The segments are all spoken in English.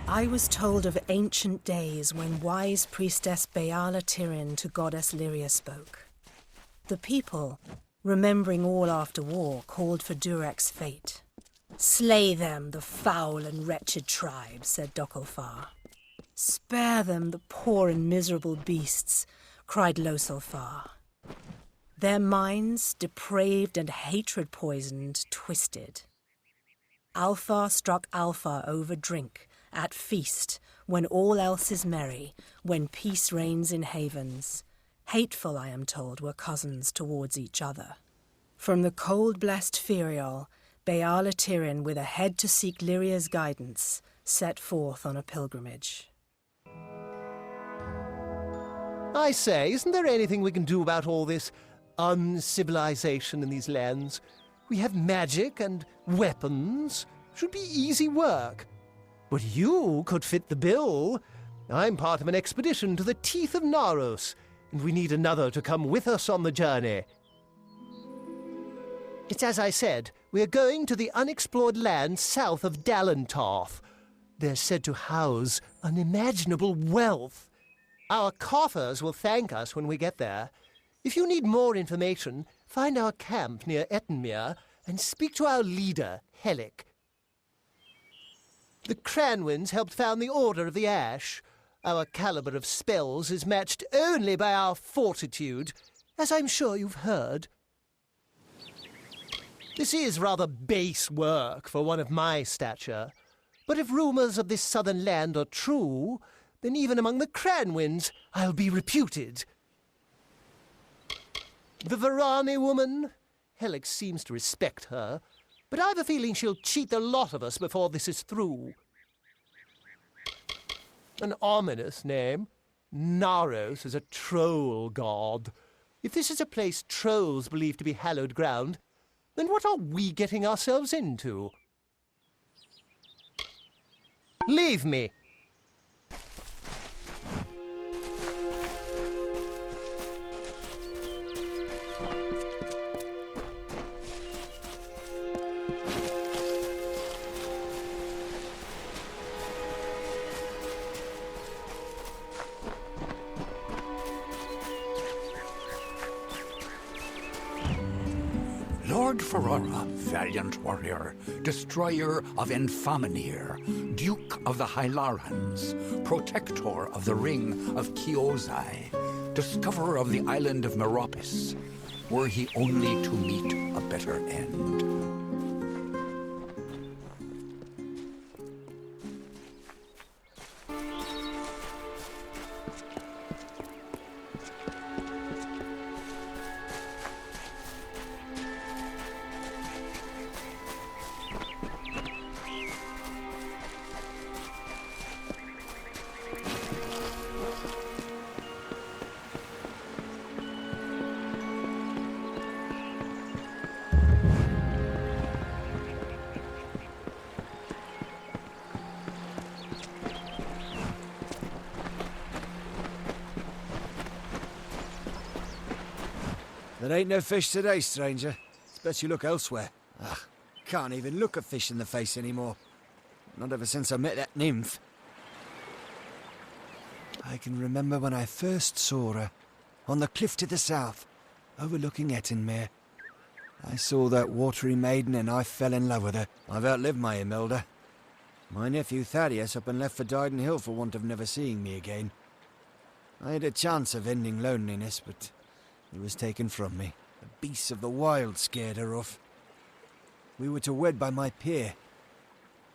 I was told of ancient days when wise priestess Beala Tirin to goddess Lyria spoke. The people, remembering all after war, called for Durek's fate. "Slay them, the foul and wretched tribe," said Dokalfar. "Spare them, the poor and miserable beasts," cried Losalfar. Their minds, depraved and hatred-poisoned, twisted. Alfar struck Alfar over drink, at feast, when all else is merry, when peace reigns in havens. Hateful, I am told, were cousins towards each other. From the cold-blessed Ferial, Beala Tirin, with a head to seek Lyria's guidance, set forth on a pilgrimage. I say, isn't there anything we can do about all this uncivilization in these lands? We have magic and weapons. Should be easy work. But you could fit the bill. I'm part of an expedition to the teeth of Naros, and we need another to come with us on the journey. It's as I said, we're going to the unexplored lands south of Dalentarth. They're said to house unimaginable wealth. Our coffers will thank us when we get there. If you need more information, find our camp near Ettenmere and speak to our leader, Helic. The Cranwins helped found the Order of the Ash. Our caliber of spells is matched only by our fortitude, as I'm sure you've heard. This is rather base work for one of my stature, but if rumors of this southern land are true, then even among the Cranwins I'll be reputed. The Varani woman? Helic seems to respect her, but I've a feeling she'll cheat the lot of us before this is through. An ominous name. Naros is a troll god. If this is a place trolls believe to be hallowed ground, then what are we getting ourselves into? Leave me! Lord Rodferora, valiant warrior, destroyer of Enfaminir, Duke of the Hylarans, protector of the Ring of Kiozai, discoverer of the island of Meropis, were he only to meet a better end. There ain't no fish today, stranger. It's best you look elsewhere. Ugh, can't even look a fish in the face anymore. Not ever since I met that nymph. I can remember when I first saw her, on the cliff to the south, overlooking Ettenmere. I saw that watery maiden and I fell in love with her. I've outlived my Imelda. My nephew Thaddeus up and left for Dyden Hill for want of never seeing me again. I had a chance of ending loneliness, but it was taken from me. The beasts of the wild scared her off. We were to wed by my pier,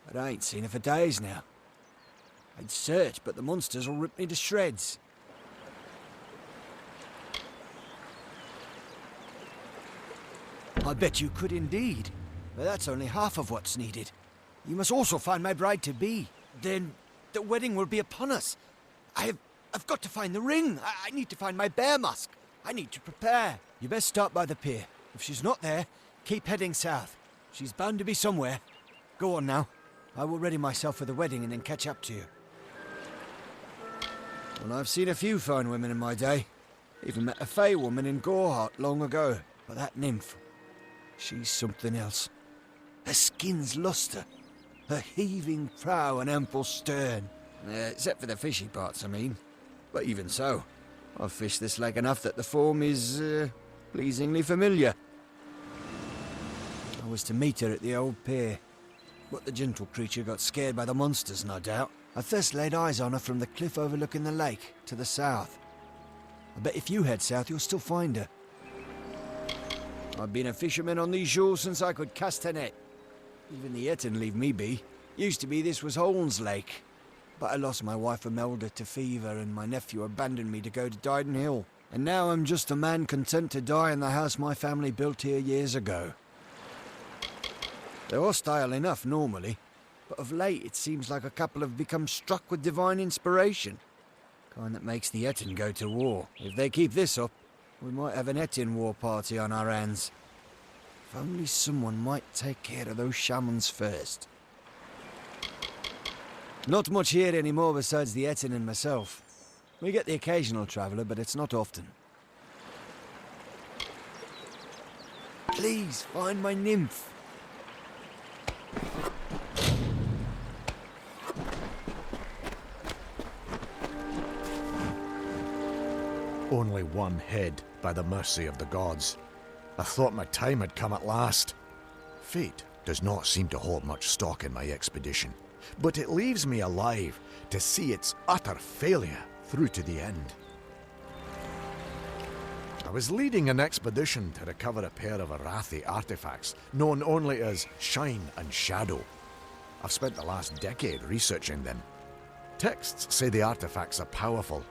but I ain't seen her for days now. I'd search, but the monsters will rip me to shreds. I bet you could indeed, but that's only half of what's needed. You must also find my bride-to-be. Then the wedding will be upon us. I've got to find the ring. I need to find my bear mask. I need to prepare. You best start by the pier. If she's not there, keep heading south. She's bound to be somewhere. Go on now. I will ready myself for the wedding and then catch up to you. Well, I've seen a few fine women in my day. Even met a fey woman in Gorehart long ago. But that nymph, she's something else. Her skin's lustre. Her heaving prow and ample stern. Except for the fishy parts, I mean. But even so, I've fished this lake enough that the form is, pleasingly familiar. I was to meet her at the old pier, but the gentle creature got scared by the monsters, no doubt. I first laid eyes on her from the cliff overlooking the lake, to the south. I bet if you head south, you'll still find her. I've been a fisherman on these shores since I could cast a net. Even the Etten leave me be. Used to be this was Holmes Lake. But I lost my wife Imelda to fever and my nephew abandoned me to go to Dyden Hill. And now I'm just a man content to die in the house my family built here years ago. They're hostile enough normally, but of late it seems like a couple have become struck with divine inspiration. Kind that makes the Etten go to war. If they keep this up, we might have an Etten war party on our hands. If only someone might take care of those shamans first. Not much here anymore besides the Etten and myself. We get the occasional traveller, but it's not often. Please, find my nymph. Only one head, by the mercy of the gods. I thought my time had come at last. Fate does not seem to hold much stock in my expedition, but it leaves me alive to see its utter failure through to the end. I was leading an expedition to recover a pair of Arathi artifacts, known only as Shine and Shadow. I've spent the last decade researching them. Texts say the artifacts are powerful,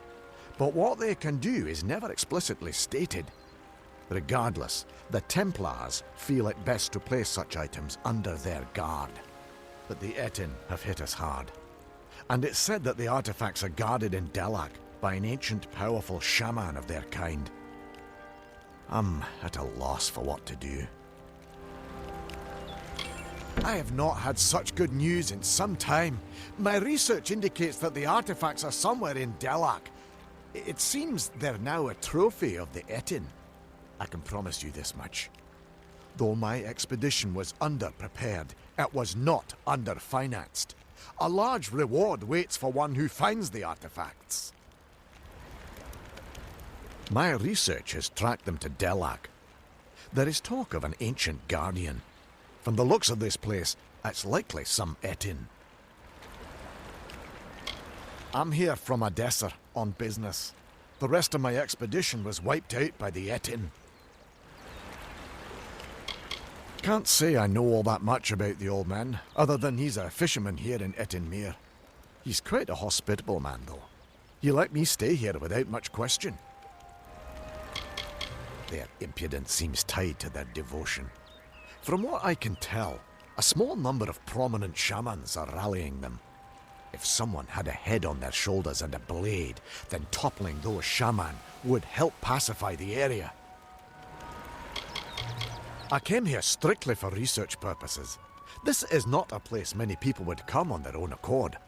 but what they can do is never explicitly stated. Regardless, the Templars feel it best to place such items under their guard. But the Etten have hit us hard. And it's said that the artifacts are guarded in Delac by an ancient powerful shaman of their kind. I'm at a loss for what to do. I have not had such good news in some time. My research indicates that the artifacts are somewhere in Delac. It seems they're now a trophy of the Etten. I can promise you this much. Though my expedition was underprepared, it was not underfinanced. A large reward waits for one who finds the artifacts. My research has tracked them to Delac. There is talk of an ancient guardian. From the looks of this place, it's likely some Etin. I'm here from Odessa on business. The rest of my expedition was wiped out by the Etin. Can't say I know all that much about the old man, other than he's a fisherman here in Etinmere. He's quite a hospitable man, though. He let me stay here without much question. Their impudence seems tied to their devotion. From what I can tell, a small number of prominent shamans are rallying them. If someone had a head on their shoulders and a blade, then toppling those shaman would help pacify the area. I came here strictly for research purposes. This is not a place many people would come on their own accord.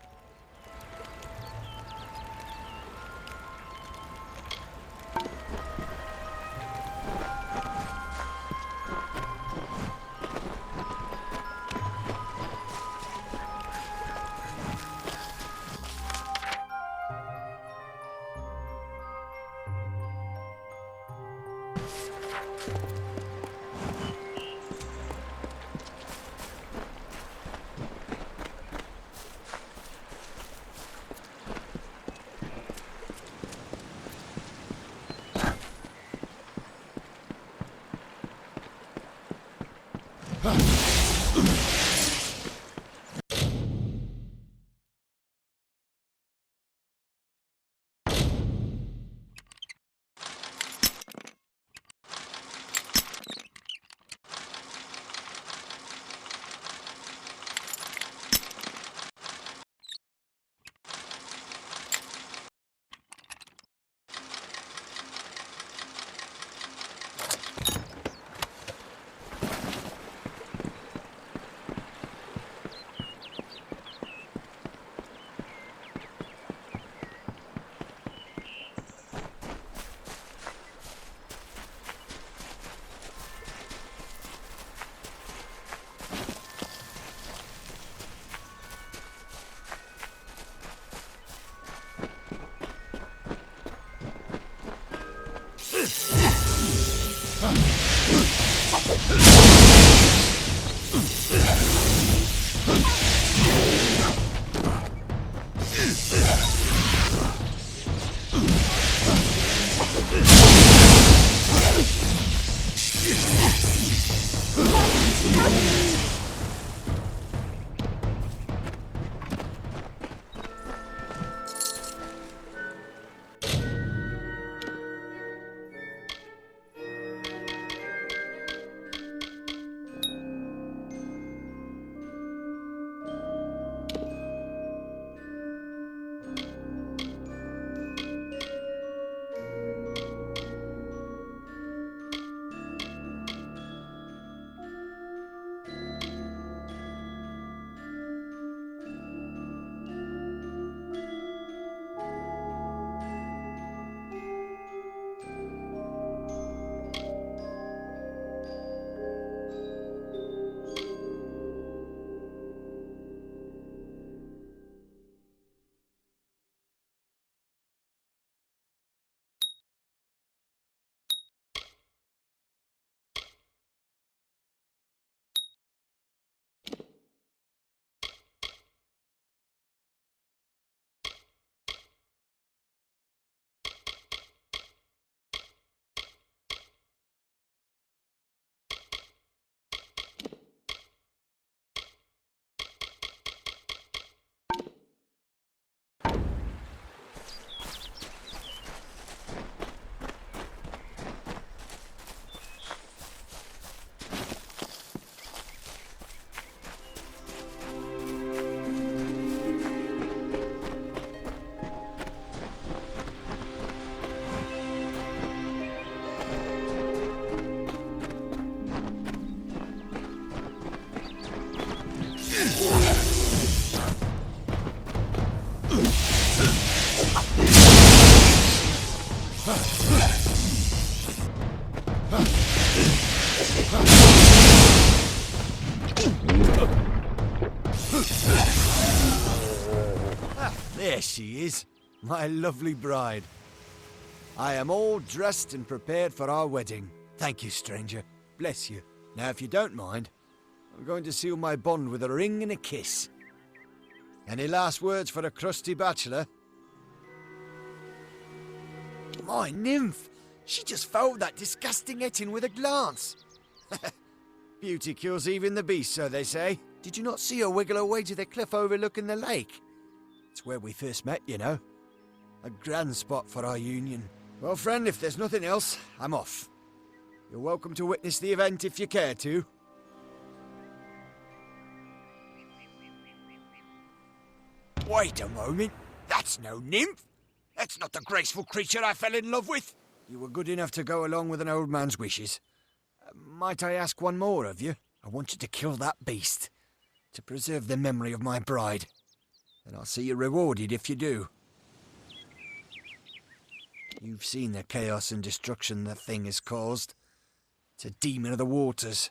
There she is, my lovely bride. I am all dressed and prepared for our wedding. Thank you, stranger. Bless you. Now, if you don't mind, I'm going to seal my bond with a ring and a kiss. Any last words for a crusty bachelor? My nymph! She just fouled that disgusting Etin with a glance. Beauty cures even the beast, so they say. Did you not see her wiggle her way to the cliff overlooking the lake? It's where we first met, you know. A grand spot for our union. Well, friend, if there's nothing else, I'm off. You're welcome to witness the event if you care to. Wait a moment. That's no nymph. That's not the graceful creature I fell in love with. You were good enough to go along with an old man's wishes. Might I ask one more of you? I want you to kill that beast, to preserve the memory of my bride. And I'll see you rewarded if you do. You've seen the chaos and destruction the thing has caused. It's a demon of the waters.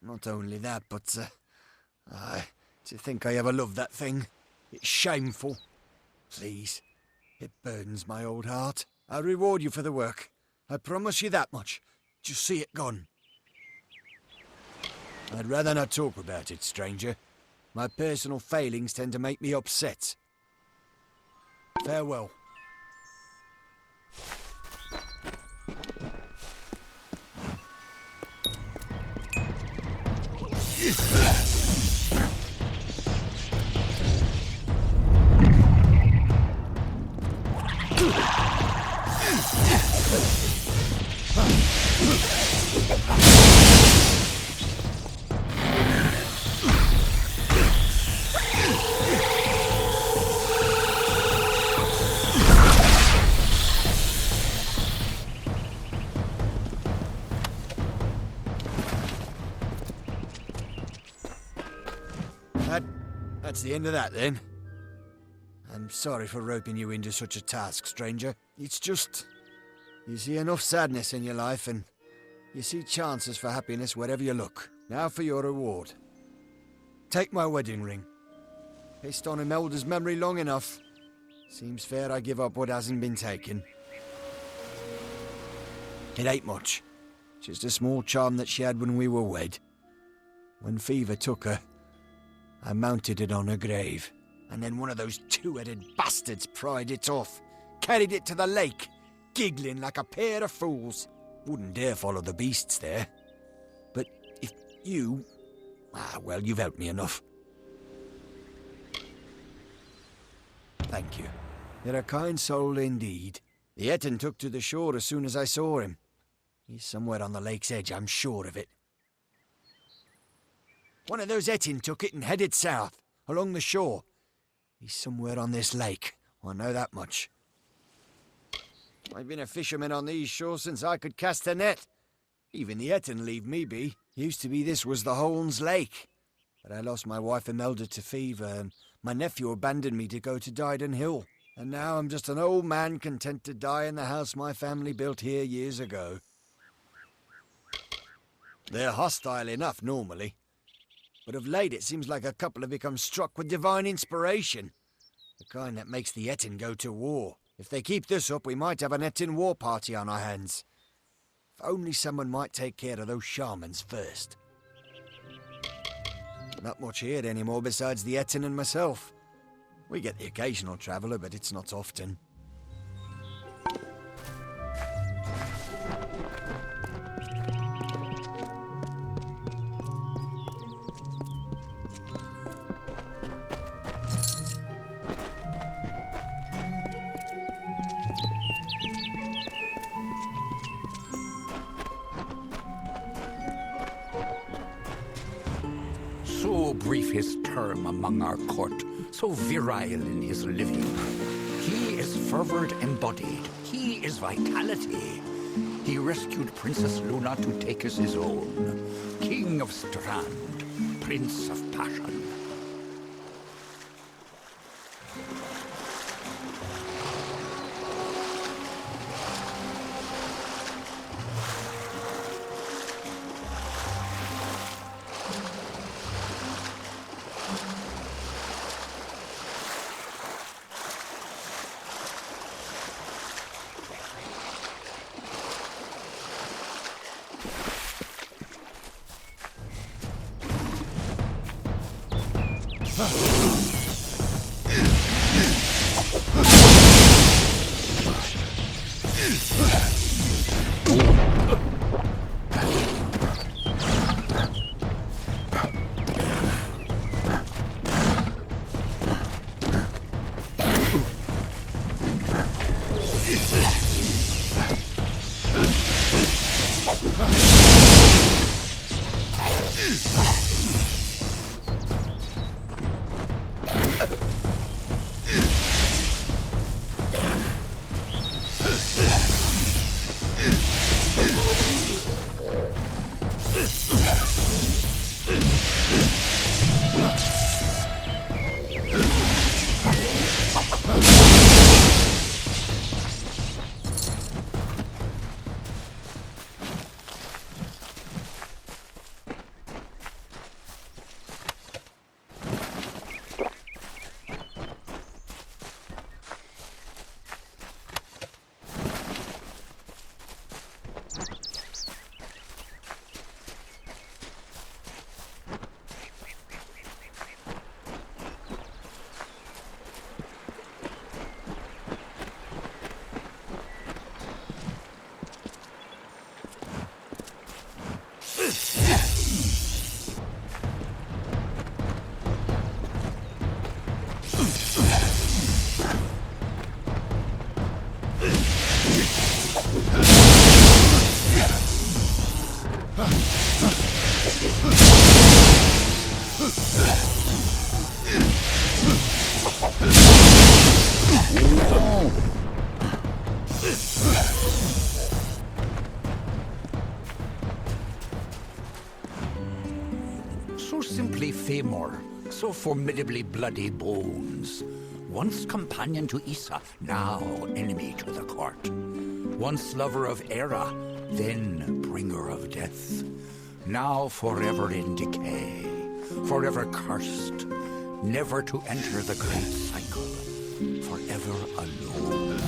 Not only that, but, to think I ever loved that thing. It's shameful. Please, it burdens my old heart. I'll reward you for the work. I promise you that much. Just see it gone. I'd rather not talk about it, stranger. My personal failings tend to make me upset. Farewell. That's the end of that, then. I'm sorry for roping you into such a task, stranger. It's just... you see enough sadness in your life, and you see chances for happiness wherever you look. Now for your reward. Take my wedding ring. Pissed on Imelda's memory long enough. Seems fair I give up what hasn't been taken. It ain't much. Just a small charm that she had when we were wed. When fever took her, I mounted it on her grave, and then one of those two-headed bastards pried it off, carried it to the lake, giggling like a pair of fools. Wouldn't dare follow the beasts there. But if you... well, you've helped me enough. Thank you. You're a kind soul indeed. The Etin took to the shore as soon as I saw him. He's somewhere on the lake's edge, I'm sure of it. One of those Etin took it and headed south, along the shore. He's somewhere on this lake, I know that much. I've been a fisherman on these shores since I could cast a net. Even the Etin leave me be. Used to be this was the Holmes Lake. But I lost my wife Imelda to fever, and my nephew abandoned me to go to Dyden Hill. And now I'm just an old man content to die in the house my family built here years ago. They're hostile enough normally. But of late it seems like a couple have become struck with divine inspiration. The kind that makes the Etin go to war. If they keep this up, we might have an Etin war party on our hands. If only someone might take care of those shamans first. Not much here anymore besides the Etin and myself. We get the occasional traveller, but it's not often. So brief his term among our court, so virile in his living. He is fervor embodied, he is vitality. He rescued Princess Luna to take us his own. King of Strand, Prince of Passion. So simply Famor, so formidably bloody bones. Once companion to Issa, now enemy to the court. Once lover of Era, then bringer of death. Now forever in decay, forever cursed, never to enter the great cycle, forever alone.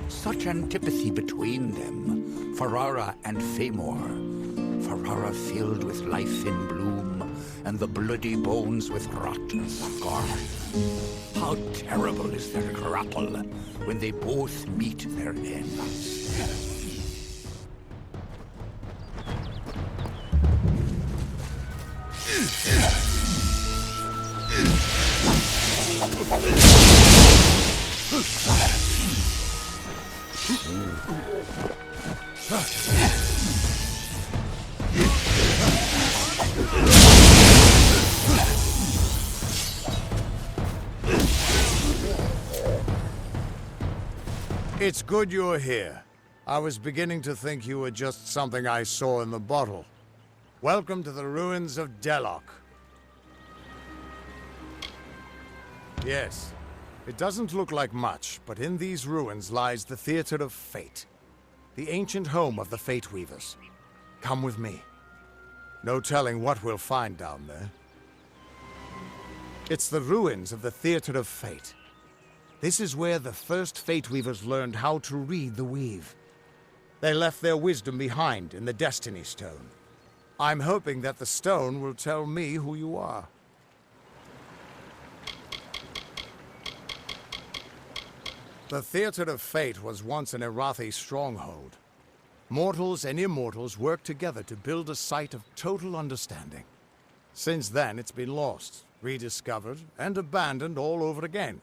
Such antipathy between them, Ferrara and Famor. Ferrara filled with life in bloom, and the bloody bones with rot and scarf. How terrible is their grapple when they both meet their ends. It's good you're here. I was beginning to think you were just something I saw in the bottle. Welcome to the ruins of Delok. Yes, it doesn't look like much, but in these ruins lies the Theater of Fate, the ancient home of the Fate Weavers. Come with me. No telling what we'll find down there. It's the ruins of the Theater of Fate. This is where the first Fate Weavers learned how to read the weave. They left their wisdom behind in the Destiny Stone. I'm hoping that the stone will tell me who you are. The Theater of Fate was once an Arathi stronghold. Mortals and immortals worked together to build a site of total understanding. Since then, it's been lost, rediscovered, and abandoned all over again.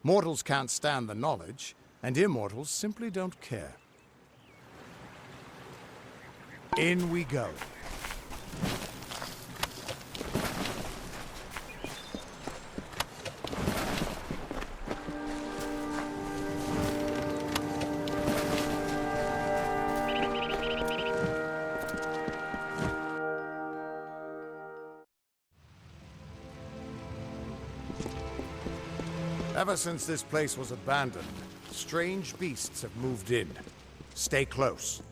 Mortals can't stand the knowledge, and immortals simply don't care. In we go. Ever since this place was abandoned, strange beasts have moved in. Stay close.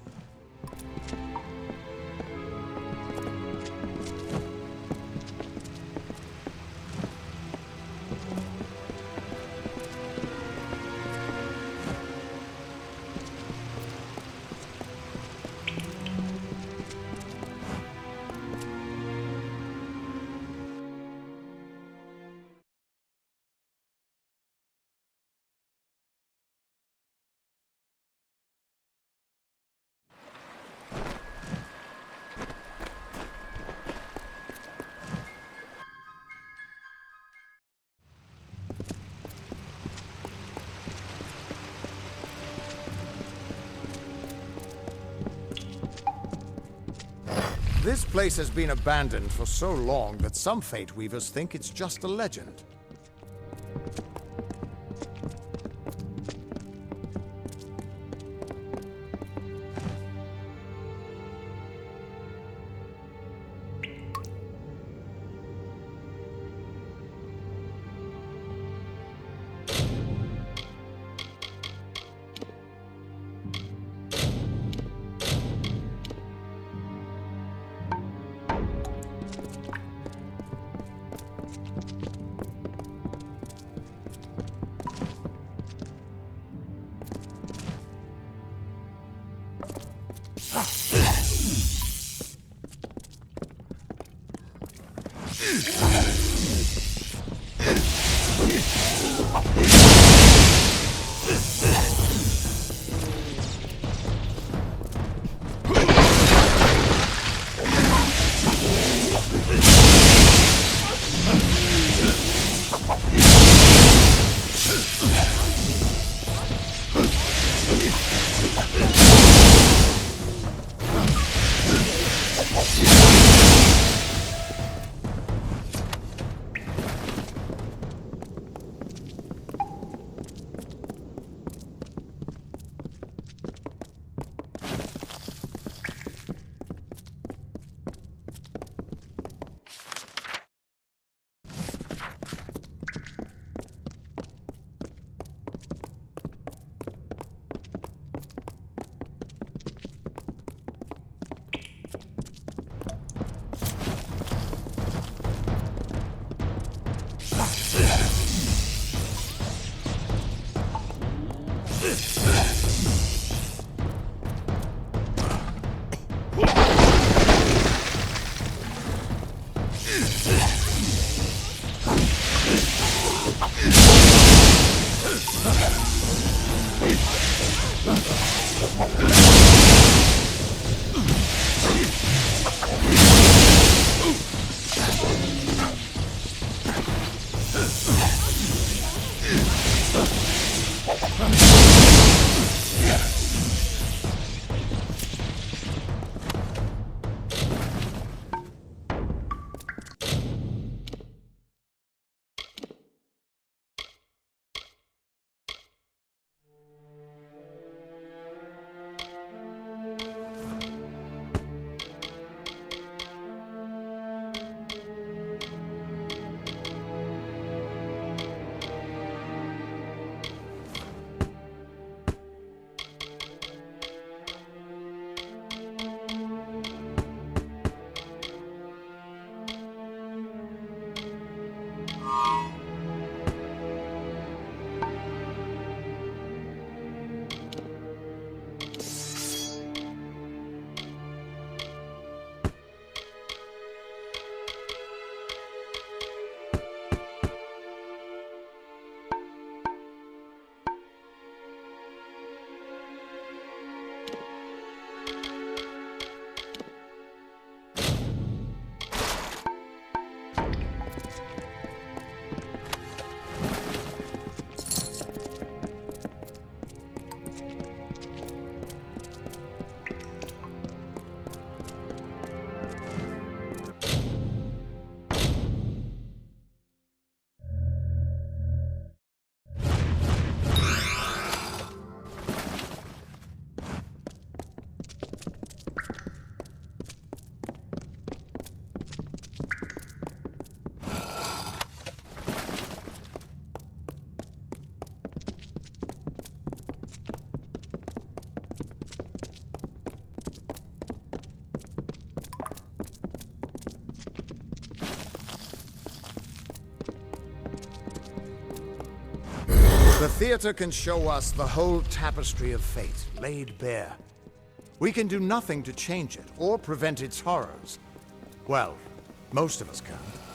This place has been abandoned for so long that some Fate Weavers think it's just a legend. The theater can show us the whole tapestry of fate, laid bare. We can do nothing to change it, or prevent its horrors. Well, most of us can't.